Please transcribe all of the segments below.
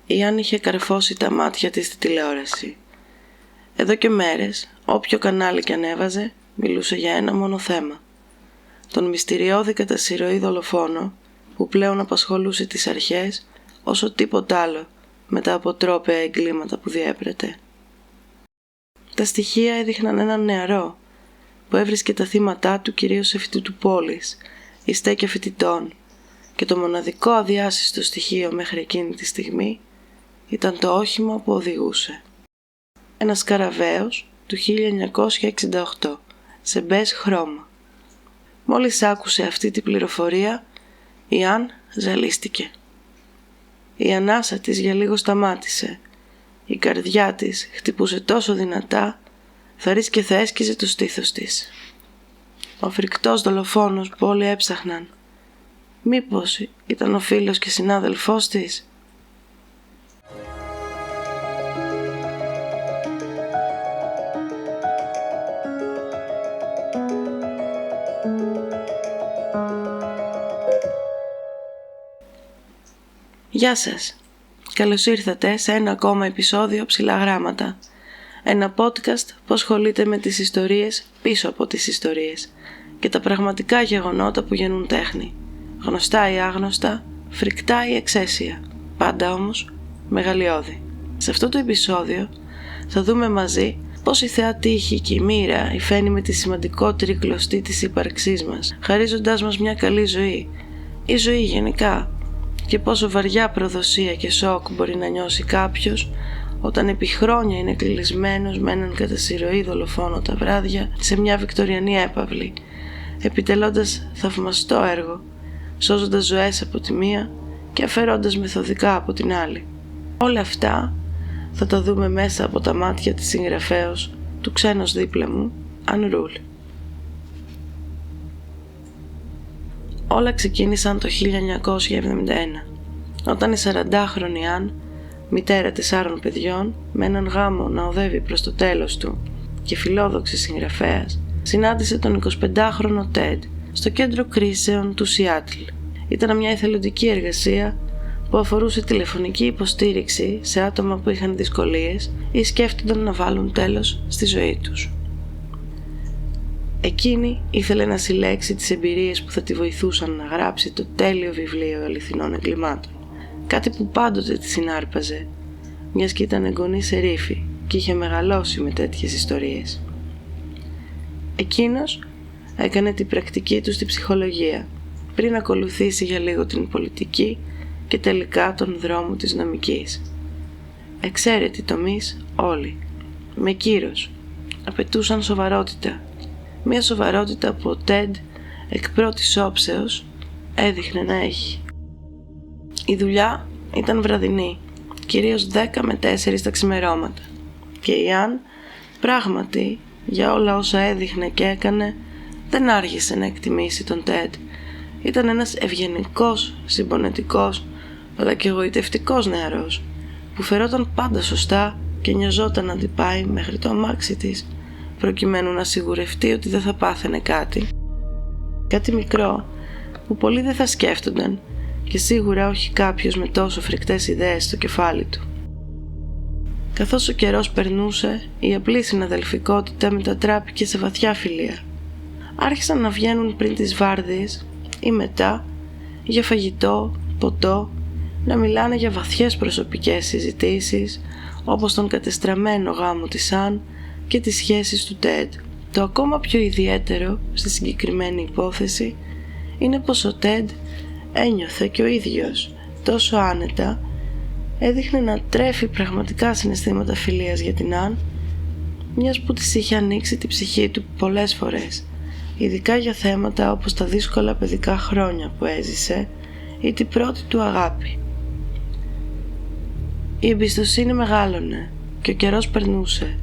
Η Άννη είχε καρφώσει τα μάτια της στη τηλεόραση. Εδώ και μέρες, όποιο κανάλι κι ανέβαζε, μιλούσε για ένα μόνο θέμα. Τον μυστηριώδη κατά συρροή δολοφόνο που πλέον απασχολούσε τις αρχές όσο τίποτα άλλο με τα αποτρόπαια εγκλήματα που διέπρεπε. Τα στοιχεία έδειχναν έναν νεαρό που έβρισκε τα θύματά του κυρίως σε φοιτητού πόλης ή στέκια φοιτητών, και το μοναδικό αδιάσυστο στοιχείο μέχρι εκείνη τη στιγμή ήταν το όχημα που οδηγούσε. Ένας καραβαίος του 1968 σε μπέζ χρώμα. Μόλις άκουσε αυτή την πληροφορία, η Άν ζαλίστηκε. Η ανάσα της για λίγο σταμάτησε. Η καρδιά της χτυπούσε τόσο δυνατά, θα ρίσκε και θα έσκιζε το στήθος της. Ο φρικτός δολοφόνος που όλοι έψαχναν, μήπως ήταν ο φίλος και συνάδελφός της? Γεια σας. Καλώς ήρθατε σε ένα ακόμα επεισόδιο Ψηλά Γράμματα. Ένα podcast που ασχολείται με τις ιστορίες πίσω από τις ιστορίες και τα πραγματικά γεγονότα που γεννούν τέχνη. Γνωστά ή άγνωστα, φρικτά ή εξαίσια, πάντα όμως μεγαλειώδη. Σε αυτό το επεισόδιο θα δούμε μαζί πώς η θεά τύχη και η μοίρα υφαίνει με τη σημαντικότερη κλωστή της ύπαρξής μας, χαρίζοντάς μας μια καλή ζωή, η ζωή γενικά, και πόσο βαριά προδοσία και σοκ μπορεί να νιώσει κάποιος όταν επί χρόνια είναι κλεισμένος με έναν κατά συρροή δολοφόνο τα βράδια σε μια βικτωριανή έπαυλη, επιτελώντας θαυμαστό έργο, σώζοντας ζωές από τη μία και αφαιρώντας μεθοδικά από την άλλη. Όλα αυτά θα τα δούμε μέσα από τα μάτια της συγγραφέως του «Ξένος δίπλα μου», Ann Rule. Όλα ξεκίνησαν το 1971, όταν η 40χρονη Ann, μητέρα 4 παιδιών, με έναν γάμο να οδεύει προς το τέλος του και φιλόδοξη συγγραφέας, συνάντησε τον 25χρονο Ted στο κέντρο κρίσεων του Σιάτλ. Ήταν μια εθελοντική εργασία που αφορούσε τηλεφωνική υποστήριξη σε άτομα που είχαν δυσκολίες ή σκέφτονταν να βάλουν τέλος στη ζωή τους. Εκείνη ήθελε να συλλέξει τις εμπειρίες που θα τη βοηθούσαν να γράψει το τέλειο βιβλίο αληθινών εγκλημάτων, κάτι που πάντοτε τη συνάρπαζε, μιας και ήταν εγγονή σε ρήφη και είχε μεγαλώσει με τέτοιες ιστορίες. Εκείνος έκανε την πρακτική του στη ψυχολογία, πριν ακολουθήσει για λίγο την πολιτική και τελικά τον δρόμο της νομικής. Εξαίρετοι τομείς όλοι, με κύρος, απαιτούσαν σοβαρότητα. Μια σοβαρότητα που ο Ted εκ πρώτης όψεως έδειχνε να έχει. Η δουλειά ήταν βραδινή, κυρίως 10 με 4 τα ξημερώματα, και η Ann πράγματι για όλα όσα έδειχνε και έκανε δεν άργησε να εκτιμήσει τον Ted. Ήταν ένας ευγενικός, συμπονετικός αλλά και εγωιτευτικός νεαρός που φερόταν πάντα σωστά και νοιαζόταν να την πάει μέχρι το αμάξι της προκειμένου να σιγουρευτεί ότι δεν θα πάθαινε κάτι μικρό που πολλοί δεν θα σκέφτονταν και σίγουρα όχι κάποιος με τόσο φρικτές ιδέες στο κεφάλι του. Καθώς ο καιρός περνούσε, η απλή συναδελφικότητα μετατράπηκε σε βαθιά φιλία. Άρχισαν να βγαίνουν πριν τις βάρδιες ή μετά για φαγητό, ποτό, να μιλάνε για βαθιές προσωπικές συζητήσεις όπως τον κατεστραμμένο γάμο της Ann και τις σχέσεις του Ted. Το ακόμα πιο ιδιαίτερο στη συγκεκριμένη υπόθεση είναι πως ο Ted ένιωθε και ο ίδιος τόσο άνετα, έδειχνε να τρέφει πραγματικά συναισθήματα φιλίας για την Ann, μιας που της είχε ανοίξει την ψυχή του πολλές φορές, ειδικά για θέματα όπως τα δύσκολα παιδικά χρόνια που έζησε ή την πρώτη του αγάπη. Η εμπιστοσύνη μεγάλωνε και ο καιρός περνούσε,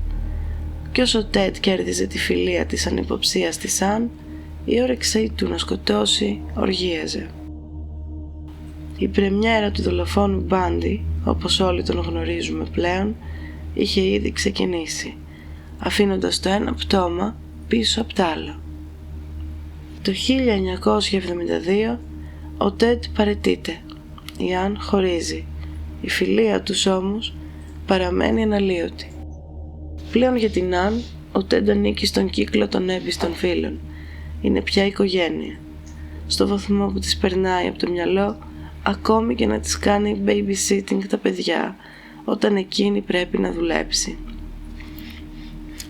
και όσο ο Ted κέρδιζε τη φιλία της ανυποψίας της Ann, η όρεξή του να σκοτώσει οργίαζε. Η πρεμιέρα του δολοφόνου Bundy, όπως όλοι τον γνωρίζουμε πλέον, είχε ήδη ξεκινήσει, αφήνοντας το ένα πτώμα πίσω απ' τ' άλλο. Το 1972 ο Ted παραιτείται, η Ann χωρίζει, Η φιλία τους όμως παραμένει αναλύωτη. Πλέον για την Άν, ο Τεντ ανήκει στον κύκλο των έμπιστων φίλων. Είναι πια οικογένεια. Στο βαθμό που της περνάει από το μυαλό, ακόμη και να της κάνει babysitting τα παιδιά, όταν εκείνη πρέπει να δουλέψει.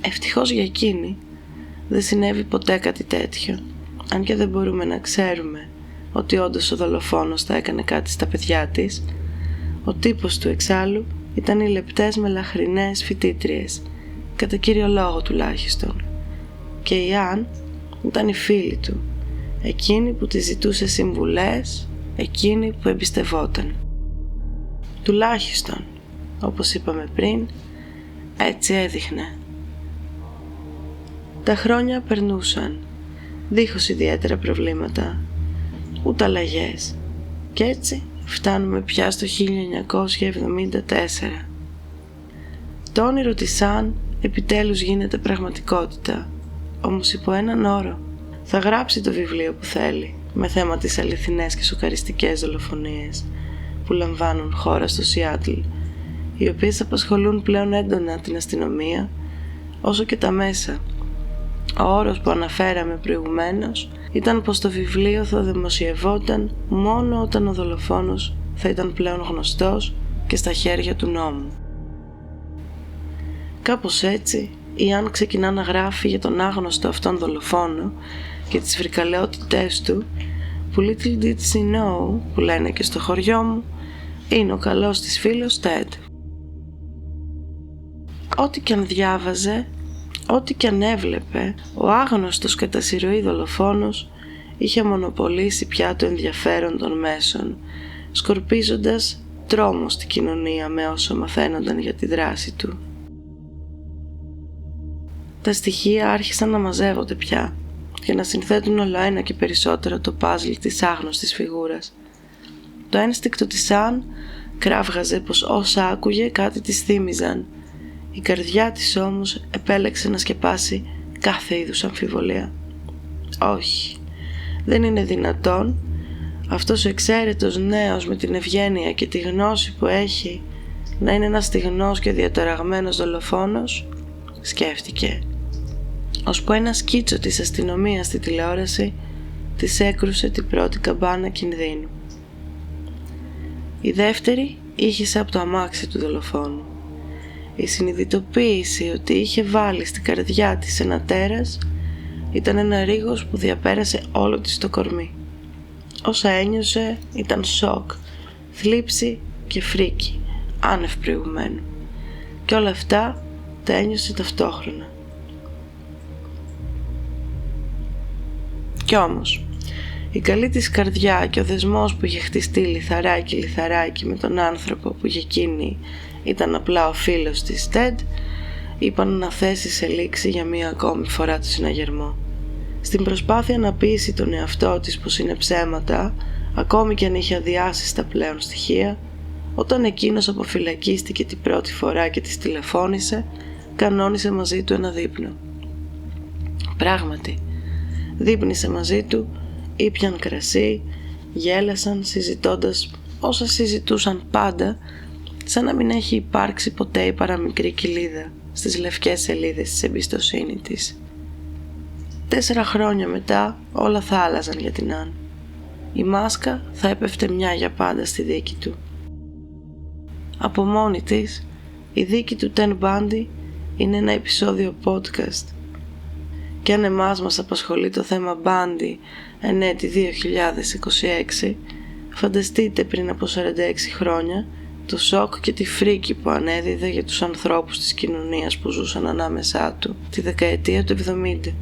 Ευτυχώς για εκείνη, δεν συνέβη ποτέ κάτι τέτοιο, αν και δεν μπορούμε να ξέρουμε ότι όντως ο δολοφόνος θα έκανε κάτι στα παιδιά της. Ο τύπος του εξάλλου ήταν οι λεπτές μελαχρινές φοιτήτριες, κατά κύριο λόγο τουλάχιστον, και η Άν ήταν η φίλη του, εκείνη που τη ζητούσε συμβουλές, εκείνη που εμπιστευόταν. Τουλάχιστον, όπως είπαμε πριν, έτσι έδειχνε. Τα χρόνια περνούσαν, δίχως ιδιαίτερα προβλήματα, ούτε αλλαγές, και έτσι φτάνουμε πια στο 1974. Το όνειρο της Άν επιτέλους γίνεται πραγματικότητα, όμως υπό έναν όρο. Θα γράψει το βιβλίο που θέλει, με θέμα τις αληθινές και σοκαριστικές δολοφονίες που λαμβάνουν χώρα στο Σιάτλ, οι οποίες απασχολούν πλέον έντονα την αστυνομία, όσο και τα μέσα. Ο όρος που αναφέραμε προηγουμένως ήταν πως το βιβλίο θα δημοσιευόταν μόνο όταν ο δολοφόνος θα ήταν πλέον γνωστός και στα χέρια του νόμου. Κάπως έτσι, η Άν ξεκινά να γράφει για τον άγνωστο αυτόν δολοφόνο και τις φρικαλαιότητές του, που little did she know, που λένε και στο χωριό μου, είναι ο καλός της φίλος Τεντ. Ό,τι κι αν διάβαζε, ό,τι κι αν έβλεπε, ο άγνωστος κατά συρροή δολοφόνος είχε μονοπολίσει πια το ενδιαφέρον των μέσων, σκορπίζοντας τρόμο στην κοινωνία με όσο μαθαίνονταν για τη δράση του. Τα στοιχεία άρχισαν να μαζεύονται πια και να συνθέτουν όλο ένα και περισσότερο το πάζλ της άγνωστης φιγούρας. Το ένστικτο της Άν κράβγαζε πως όσα άκουγε κάτι της θύμιζαν. Η καρδιά της όμως επέλεξε να σκεπάσει κάθε είδους αμφιβολία. Όχι, δεν είναι δυνατόν αυτός ο εξαίρετος νέος με την ευγένεια και τη γνώση που έχει να είναι ένας στιγνός και διαταραγμένος δολοφόνος, σκέφτηκε. Ώσπου ένα σκίτσο της αστυνομίας στη τηλεόραση της έκρουσε την πρώτη καμπάνα κινδύνου. Η δεύτερη ήχησε από το αμάξι του δολοφόνου. Η συνειδητοποίηση ότι είχε βάλει στην καρδιά της ένα τέρας ήταν ένα ρίγος που διαπέρασε όλο της το κορμί. Όσα ένιωσε ήταν σοκ, θλίψη και φρίκη, άνευ προηγουμένου. Και όλα αυτά τα ένιωσε ταυτόχρονα. Κι όμως, η καλή της καρδιά και ο δεσμός που είχε χτιστεί λιθαράκι με τον άνθρωπο που για εκείνη ήταν απλά ο φίλος της Τεντ, είπαν να θέσει σε λήξη για μία ακόμη φορά το συναγερμό. Στην προσπάθεια να πείσει τον εαυτό της πως είναι ψέματα, ακόμη και αν είχε αδειάσει τα πλέον στοιχεία, όταν εκείνος αποφυλακίστηκε την πρώτη φορά και της τηλεφώνησε, κανόνισε μαζί του ένα δείπνο. Πράγματι, δείπνησε μαζί του, ήπιαν κρασί, γέλασαν συζητώντας όσα συζητούσαν πάντα, σαν να μην έχει υπάρξει ποτέ η παραμικρή κοιλίδα στις λευκές σελίδες της εμπιστοσύνη της. 4 χρόνια μετά όλα θα άλλαζαν για την Άν. Η μάσκα θα έπεφτε μια για πάντα στη δίκη του. Από μόνη της, η δίκη του Ted Bundy είναι ένα επεισόδιο podcast. Και αν εμάς μας απασχολεί το θέμα Bundy εν έτη 2026, φανταστείτε πριν από 46 χρόνια το σοκ και τη φρίκη που ανέδιδε για τους ανθρώπους της κοινωνίας που ζούσαν ανάμεσά του τη δεκαετία του 70.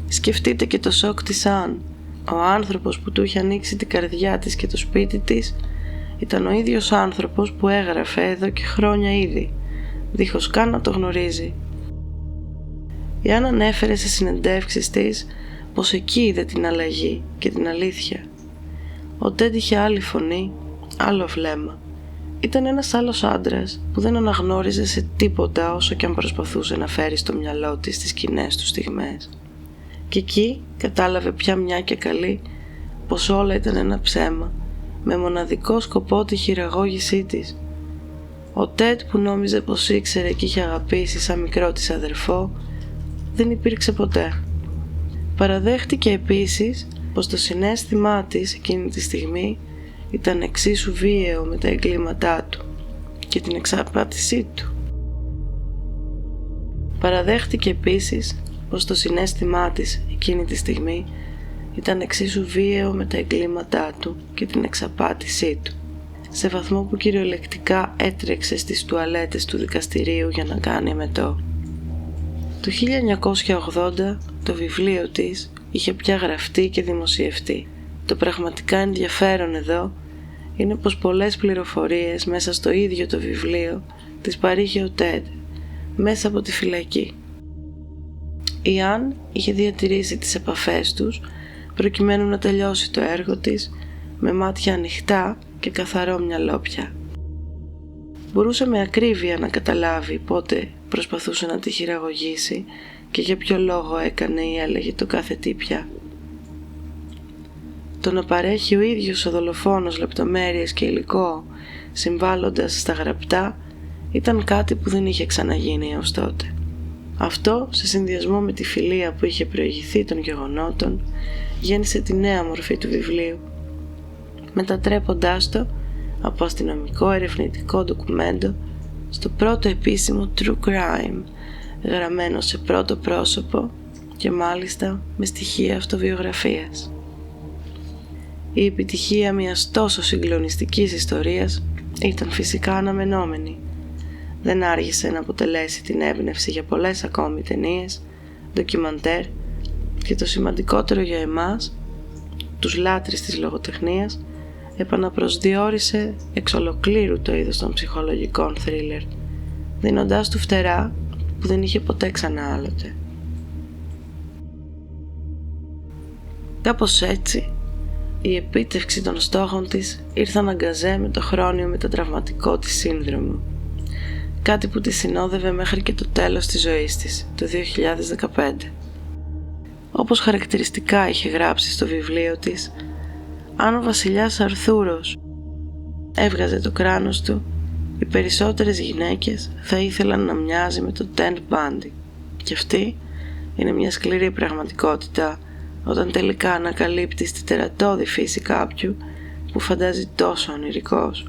Σκεφτείτε και το σοκ της Άν. Ο άνθρωπος που του είχε ανοίξει την καρδιά της και το σπίτι της ήταν ο ίδιος άνθρωπος που έγραφε εδώ και χρόνια ήδη, δίχως καν να το γνωρίζει. Η Άν ανέφερε σε συνεντεύξεις της πως εκεί είδε την αλλαγή και την αλήθεια. Ο Τεντ είχε άλλη φωνή, άλλο βλέμμα. Ήταν ένας άλλος άντρας που δεν αναγνώριζε σε τίποτα όσο και αν προσπαθούσε να φέρει στο μυαλό της τις κοινές του στιγμές. Και εκεί κατάλαβε πια μια και καλή πως όλα ήταν ένα ψέμα, με μοναδικό σκοπό τη χειραγώγησή της. Ο Τεντ που νόμιζε πως ήξερε και είχε αγαπήσει σαν μικρό της αδερφό, δεν υπήρξε ποτέ. Παραδέχτηκε επίσης πως το συναίσθημά της εκείνη τη στιγμή ήταν εξίσου βίαιο με τα εγκλήματά του και την εξαπάτησή του. Παραδέχτηκε επίσης πως το συναίσθημά της εκείνη τη στιγμή ήταν εξίσου βίαιο με τα εγκλήματά του και την εξαπάτησή του, σε βαθμό που κυριολεκτικά έτρεξε στις τουαλέτες του δικαστηρίου για να κάνει εμετό. Το 1980 το βιβλίο της είχε πια γραφτεί και δημοσιευτεί. Το πραγματικά ενδιαφέρον εδώ είναι πως πολλές πληροφορίες μέσα στο ίδιο το βιβλίο τις παρήχε ο Τεντ μέσα από τη φυλακή. Η Αν είχε διατηρήσει τις επαφές τους προκειμένου να τελειώσει το έργο της με μάτια ανοιχτά και καθαρό μυαλό πια. Μπορούσε με ακρίβεια να καταλάβει πότε προσπαθούσε να τη χειραγωγήσει και για ποιο λόγο έκανε ή έλεγε το κάθε τι πια. Το να παρέχει ο ίδιος ο δολοφόνος λεπτομέρειες και υλικό συμβάλλοντας στα γραπτά ήταν κάτι που δεν είχε ξαναγίνει έως τότε. Αυτό, σε συνδυασμό με τη φιλία που είχε προηγηθεί των γεγονότων, γέννησε τη νέα μορφή του βιβλίου, μετατρέποντάς το από αστυνομικό ερευνητικό ντοκουμέντο στο πρώτο επίσημο true crime, γραμμένο σε πρώτο πρόσωπο και μάλιστα με στοιχεία αυτοβιογραφίας. Η επιτυχία μιας τόσο συγκλονιστικής ιστορίας ήταν φυσικά αναμενόμενη. Δεν άργησε να αποτελέσει την έμπνευση για πολλές ακόμη ταινίες, ντοκιμαντέρ και το σημαντικότερο για εμάς, τους λάτρεις της λογοτεχνίας, επαναπροσδιορίσε εξ ολοκλήρου το είδος των ψυχολογικών θρίλερ, δίνοντάς του φτερά που δεν είχε ποτέ ξανά άλλοτε. Κάπως έτσι, η επίτευξη των στόχων της ήρθαν αγκαζέ με το χρόνιο μετατραυματικό της σύνδρομο, κάτι που τη συνόδευε μέχρι και το τέλος της ζωής της, το 2015. Όπως χαρακτηριστικά είχε γράψει στο βιβλίο της, αν ο βασιλιάς Αρθούρος έβγαζε το κράνος του, οι περισσότερες γυναίκες θα ήθελαν να μοιάζει με τον Τεντ Μπάντι. Και αυτή είναι μια σκληρή πραγματικότητα όταν τελικά ανακαλύπτεις τη τερατώδη φύση κάποιου που φαντάζει τόσο ονειρικός.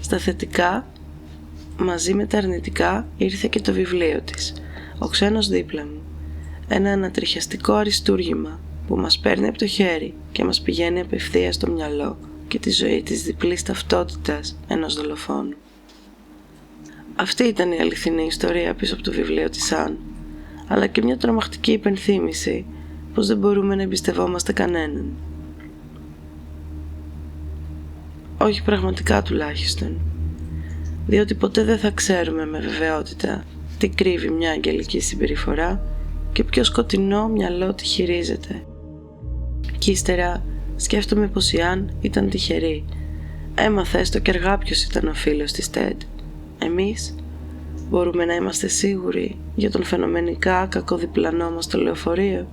Στα θετικά, μαζί με τα αρνητικά, ήρθε και το βιβλίο της, «Ο ξένος δίπλα μου», ένα ανατριχιαστικό αριστούργημα που μας παίρνει από το χέρι και μας πηγαίνει απευθείας στο μυαλό και τη ζωή της διπλής ταυτότητας ενός δολοφόνου. Αυτή ήταν η αληθινή ιστορία πίσω από το βιβλίο της Αν, αλλά και μια τρομακτική υπενθύμηση πως δεν μπορούμε να εμπιστευόμαστε κανέναν. Όχι πραγματικά τουλάχιστον, διότι ποτέ δεν θα ξέρουμε με βεβαιότητα τι κρύβει μια αγγελική συμπεριφορά και ποιο σκοτεινό μυαλό τη χειρίζεται. Κι ύστερα σκέφτομαι πως η Αν ήταν τυχερή. Έμαθε έστω και αργά ποιος ήταν ο φίλος της Τεντ. Εμείς μπορούμε να είμαστε σίγουροι για τον φαινομενικά κακοδιπλανό μας στο λεωφορείο,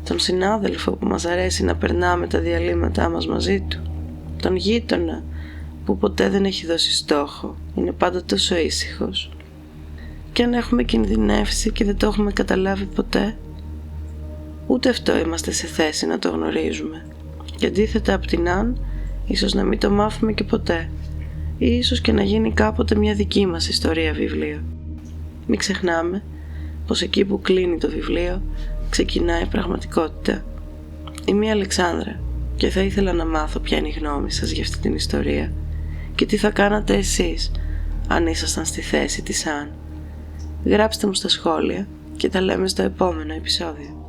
τον συνάδελφο που μας αρέσει να περνάμε τα διαλύματά μας μαζί του, τον γείτονα που ποτέ δεν έχει δώσει στόχο, είναι πάντα τόσο ήσυχος. Και αν έχουμε κινδυνεύσει και δεν το έχουμε καταλάβει ποτέ, ούτε αυτό είμαστε σε θέση να το γνωρίζουμε. Και αντίθετα από την Αν, ίσως να μην το μάθουμε και ποτέ, ή ίσως και να γίνει κάποτε μια δική μας ιστορία βιβλίο. Μην ξεχνάμε πως εκεί που κλείνει το βιβλίο ξεκινάει η πραγματικότητα. Είμαι η Αλεξάνδρα και θα ήθελα να μάθω ποια είναι η γνώμη σας για αυτή την ιστορία και τι θα κάνατε εσείς αν ήσασταν στη θέση της Αν. Γράψτε μου στα σχόλια και τα λέμε στο επόμενο επεισόδιο.